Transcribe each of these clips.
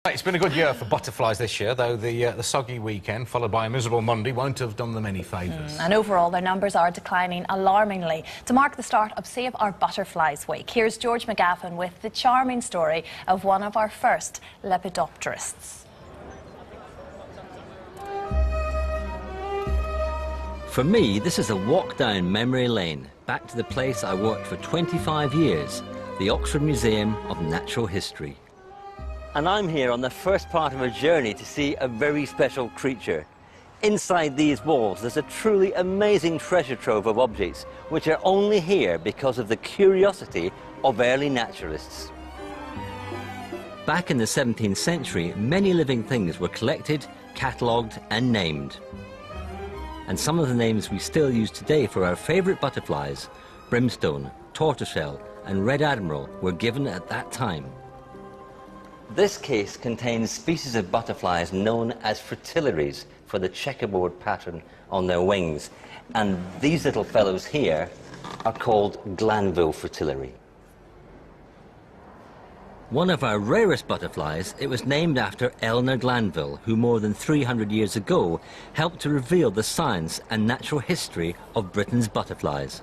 It's been a good year for butterflies this year, though the soggy weekend, followed by a miserable Monday, won't have done them any favours. And overall, their numbers are declining alarmingly. To mark the start of Save Our Butterflies Week, here's George McGaffin with the charming story of one of our first lepidopterists. For me, this is a walk down memory lane, back to the place I worked for 25 years, the Oxford Museum of Natural History. And I'm here on the first part of a journey to see a very special creature. Inside these walls, there's a truly amazing treasure trove of objects, which are only here because of the curiosity of early naturalists. Back in the 17th century, many living things were collected, catalogued and named. And some of the names we still use today for our favourite butterflies, brimstone, tortoiseshell and red admiral, were given at that time. This case contains species of butterflies known as fritillaries for the checkerboard pattern on their wings. And these little fellows here are called Glanville fritillary. One of our rarest butterflies, it was named after Eleanor Glanville, who more than 300 years ago helped to reveal the science and natural history of Britain's butterflies.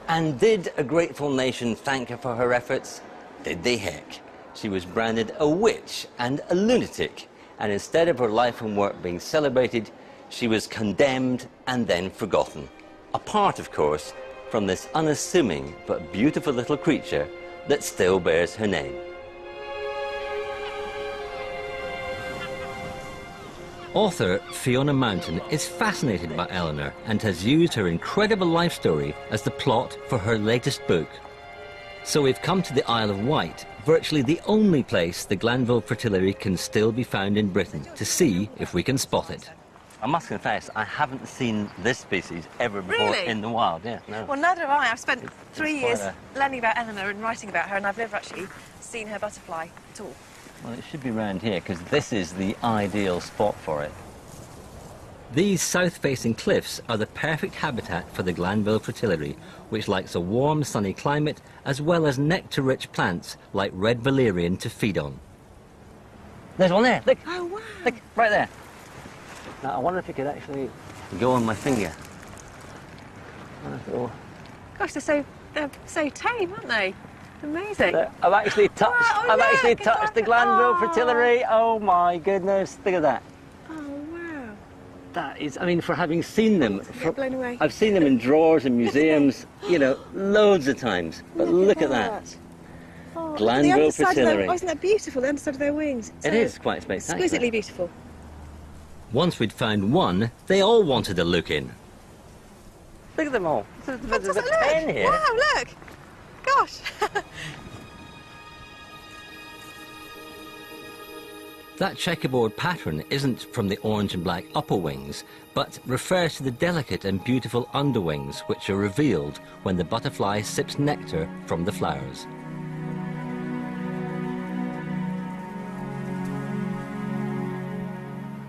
And did a grateful nation thank her for her efforts? Did they heck? She was branded a witch and a lunatic, and instead of her life and work being celebrated, she was condemned and then forgotten. Apart, of course, from this unassuming but beautiful little creature that still bears her name. Author Fiona Mountain is fascinated by Eleanor and has used her incredible life story as the plot for her latest book. So we've come to the Isle of Wight, virtually the only place the Glanville fritillary can still be found in Britain, to see if we can spot it. I must confess, I haven't seen this species ever before in the wild. Yeah, no. Well, neither have I. I've spent 3 years learning about Eleanor and writing about her, and I've never actually seen her butterfly at all. Well, it should be round here, because this is the ideal spot for it. These south-facing cliffs are the perfect habitat for the Glanville fritillary, which likes a warm, sunny climate, as well as nectar-rich plants like red valerian to feed on. There's one there, look! Oh, wow! Look, right there. Now, I wonder if you could actually go on my finger. Gosh, they're so tame, aren't they? Amazing. I've actually touched, wow, I've actually look, touched the Glanville fritillary. Oh my goodness, look at that. Oh, wow. That is, I mean, for having seen them, Blown away. I've seen them in drawers in museums, you know, loads of times. But look at that. Oh, Glanville fritillary. Oh, isn't that beautiful, the underside of their wings? It is quite spectacular. Exquisitely beautiful. Once we'd found one, they all wanted a look in. Look at them all. There's a 10 here. Wow, look. Gosh. That checkerboard pattern isn't from the orange and black upper wings, but refers to the delicate and beautiful underwings, which are revealed when the butterfly sips nectar from the flowers.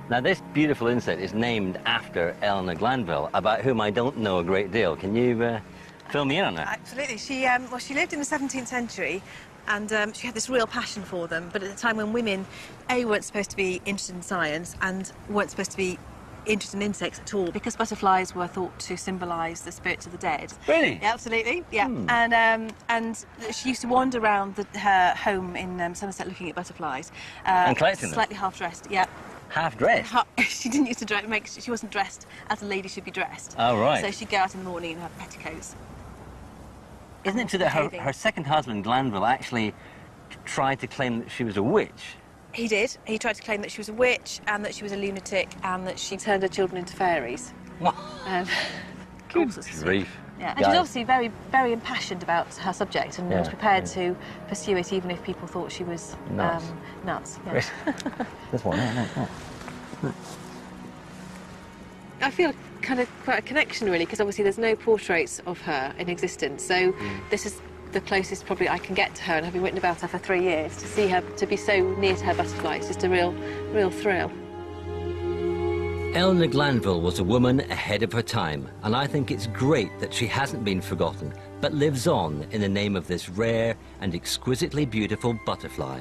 Now, this beautiful insect is named after Eleanor Glanville, about whom I don't know a great deal. Can you fill me in on her? Absolutely. She lived in the 17th century, and she had this real passion for them. But at the time when women, A, weren't supposed to be interested in science and weren't supposed to be interested in insects at all, because butterflies were thought to symbolise the spirits of the dead. Really? Yeah, absolutely. Yeah. And she used to wander around her home in Somerset looking at butterflies. And collecting them? Slightly half-dressed. Yeah. Half-dressed? She didn't used to she wasn't dressed as a lady should be dressed. Oh, right. So she'd go out in the morning in her petticoats. Isn't it true that her second husband, Glanville, actually tried to claim that she was a witch? He did. He tried to claim that she was a witch and that she was a lunatic and that she turned her children into fairies. What? Good grief. Yeah, and she was obviously very, very impassioned about her subject and was prepared to pursue it even if people thought she was nuts. Yeah. This one, I feel kind of quite a connection, really, because obviously there's no portraits of her in existence. So this is the closest probably I can get to her, and having written about her for 3 years, to see her, to be so near to her butterfly, it's just a real thrill. Eleanor Glanville was a woman ahead of her time, and I think it's great that she hasn't been forgotten, but lives on in the name of this rare and exquisitely beautiful butterfly.